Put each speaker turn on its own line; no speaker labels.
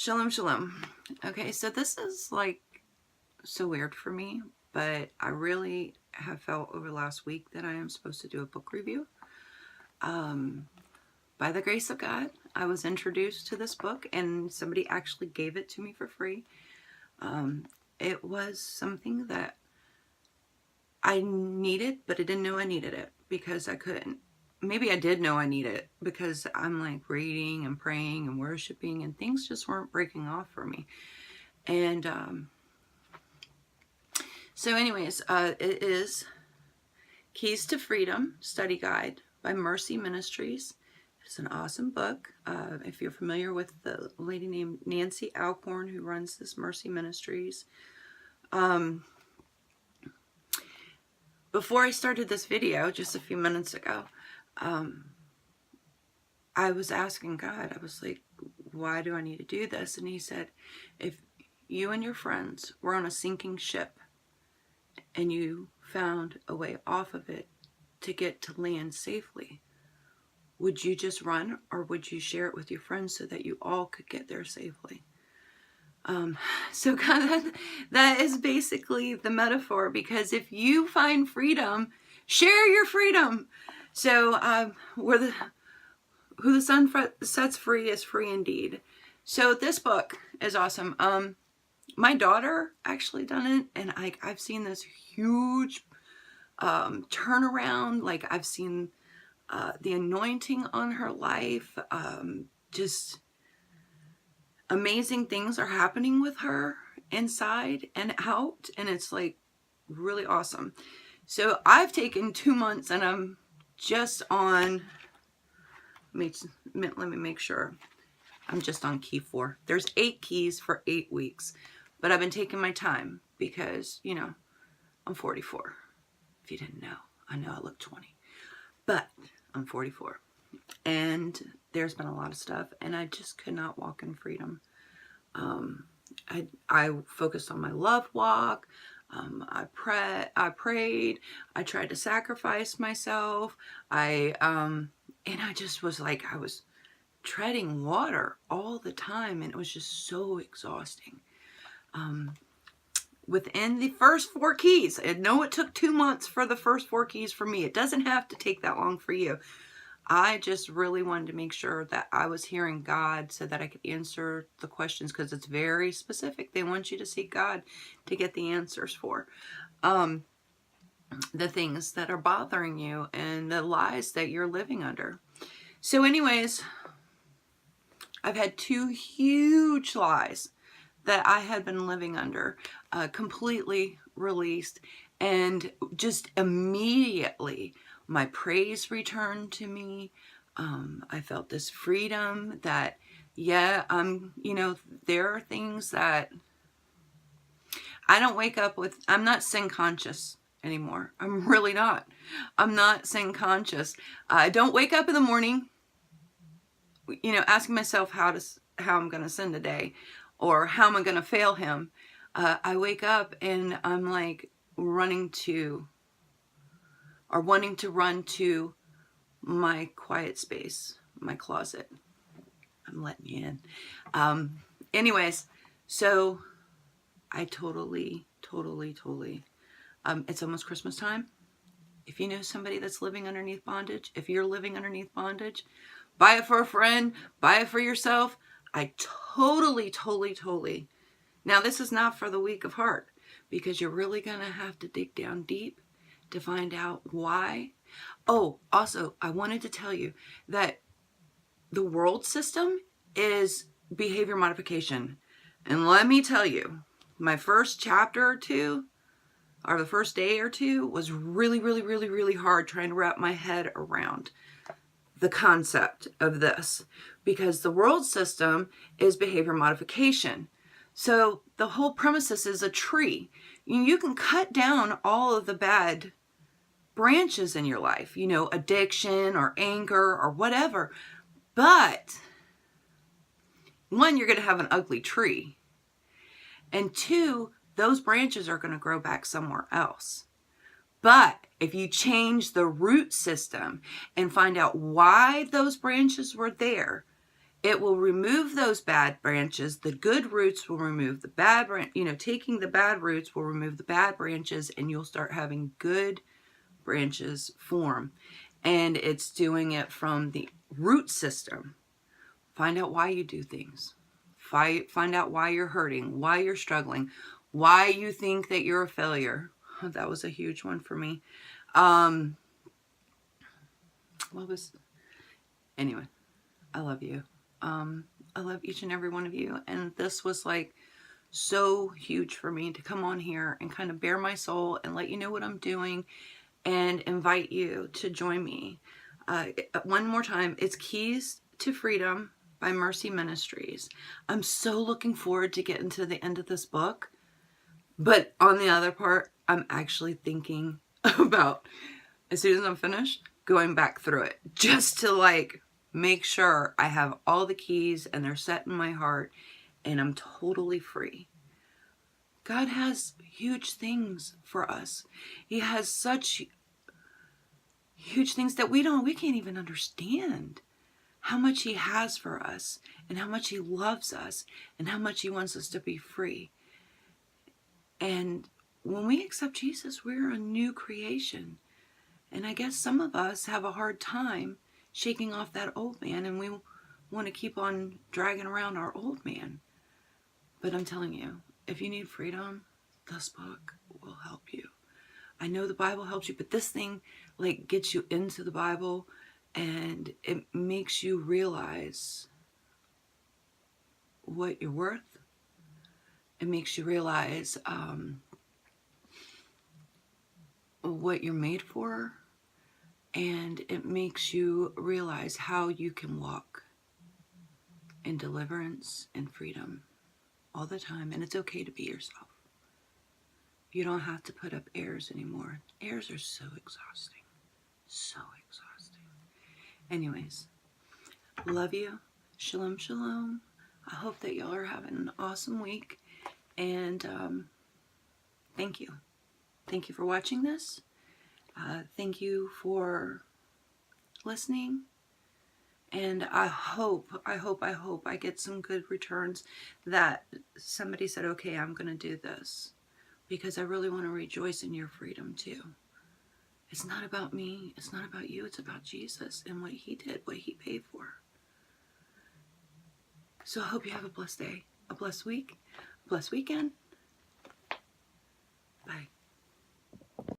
Shalom, shalom. Okay, so this is like so weird for me, but I really have felt over the last week that I am supposed to do a book review. By the grace of God, I was introduced to this book and somebody actually gave it to me for free. It was something that I needed, but I didn't know I needed it because I couldn't. Maybe I did know I needed it because I'm like reading and praying and worshiping and things just weren't breaking off for me. And so anyways, it is Keys to Freedom Study Guide by Mercy Ministries. It's an awesome book. If you're familiar with the lady named Nancy Alcorn who runs this Mercy Ministries. Before I started this video, just a few minutes ago, I was asking God, I was like, why do I need to do this? And he said, if you and your friends were on a sinking ship and you found a way off of it to get to land safely, would you just run or would you share it with your friends so that you all could get there safely? So God, that is basically the metaphor, because if you find freedom, share your freedom. So who the sun sets free is free indeed. So this book is awesome. My daughter actually done it, and I've seen this huge turnaround. Like I've seen the anointing on her life. Just amazing things are happening with her inside and out, and it's like really awesome. So I've taken 2 months and I'm just on, let me make sure. I'm just on key 4. There's 8 keys for 8 weeks, but I've been taking my time because, you know, I'm 44. If you didn't know, I know I look 20, but I'm 44. And there's been a lot of stuff, and I just could not walk in freedom. I focused on my love walk. I prayed. I tried to sacrifice myself. And I just was like, I was treading water all the time, and it was just so exhausting. Within the first 4 keys, I know it took 2 months for the first 4 keys for me. It doesn't have to take that long for you. I just really wanted to make sure that I was hearing God so that I could answer the questions, because it's very specific. They want you to seek God to get the answers for the things that are bothering you and the lies that you're living under. So anyways, I've had 2 huge lies that I had been living under completely released, and just immediately my praise returned to me. I felt this freedom that, yeah, you know, there are things that I don't wake up with. I'm not sin conscious anymore. I'm really not. I'm not sin conscious. I don't wake up in the morning, you know, asking myself how I'm going to sin today, or how am I going to fail him. I wake up and I'm like wanting to run to my quiet space, my closet. I'm letting you in. Anyways, so I totally, it's almost Christmas time. If you know somebody that's living underneath bondage, if you're living underneath bondage, buy it for a friend, buy it for yourself. I totally. Now, this is not for the weak of heart, because you're really going to have to dig down deep to find out why. Oh, also, I wanted to tell you that the world system is behavior modification. And let me tell you, my first chapter or 2, or the first day or 2, was really hard trying to wrap my head around the concept of this, because the world system is behavior modification. So the whole premises is a tree. You can cut down all of the bad branches in your life, you know, addiction or anger or whatever. But 1, you're going to have an ugly tree. And 2, those branches are going to grow back somewhere else. But if you change the root system and find out why those branches were there, it will remove those bad branches. The good roots will remove the bad branch. Taking the bad roots will remove the bad branches, and you'll start having good branches form. And it's doing it from the root system. Find out why you do things. Find out why you're hurting, why you're struggling, why you think that you're a failure. That was a huge one for me. Anyway, I love you. I love each and every one of you. And this was like so huge for me to come on here and kind of bare my soul and let you know what I'm doing and invite you to join me. One more time, it's Keys to Freedom by Mercy Ministries. I'm so looking forward to getting to the end of this book. But on the other part, I'm actually thinking about, as soon as I'm finished, going back through it just to like make sure I have all the keys and they're set in my heart and I'm totally free. God has huge things for us. He has such huge things that we can't even understand how much he has for us and how much he loves us and how much he wants us to be free. And when we accept Jesus, we're a new creation. And I guess some of us have a hard time shaking off that old man, and we want to keep on dragging around our old man. But I'm telling you, if you need freedom, this book will help you. I know the Bible helps you, but this thing like gets you into the Bible, and it makes you realize what you're worth. It makes you realize what you're made for. And it makes you realize how you can walk in deliverance and freedom all the time. And it's okay to be yourself. You don't have to put up airs anymore. Airs are so exhausting. So exhausting. Anyways, love you. Shalom, shalom. I hope that y'all are having an awesome week. And thank you. Thank you for watching this. Thank you for listening. And I hope I get some good returns that somebody said, okay, I'm going to do this. Because I really want to rejoice in your freedom too. It's not about me. It's not about you. It's about Jesus and what he did, what he paid for. So I hope you have a blessed day, a blessed week, a blessed weekend. Bye.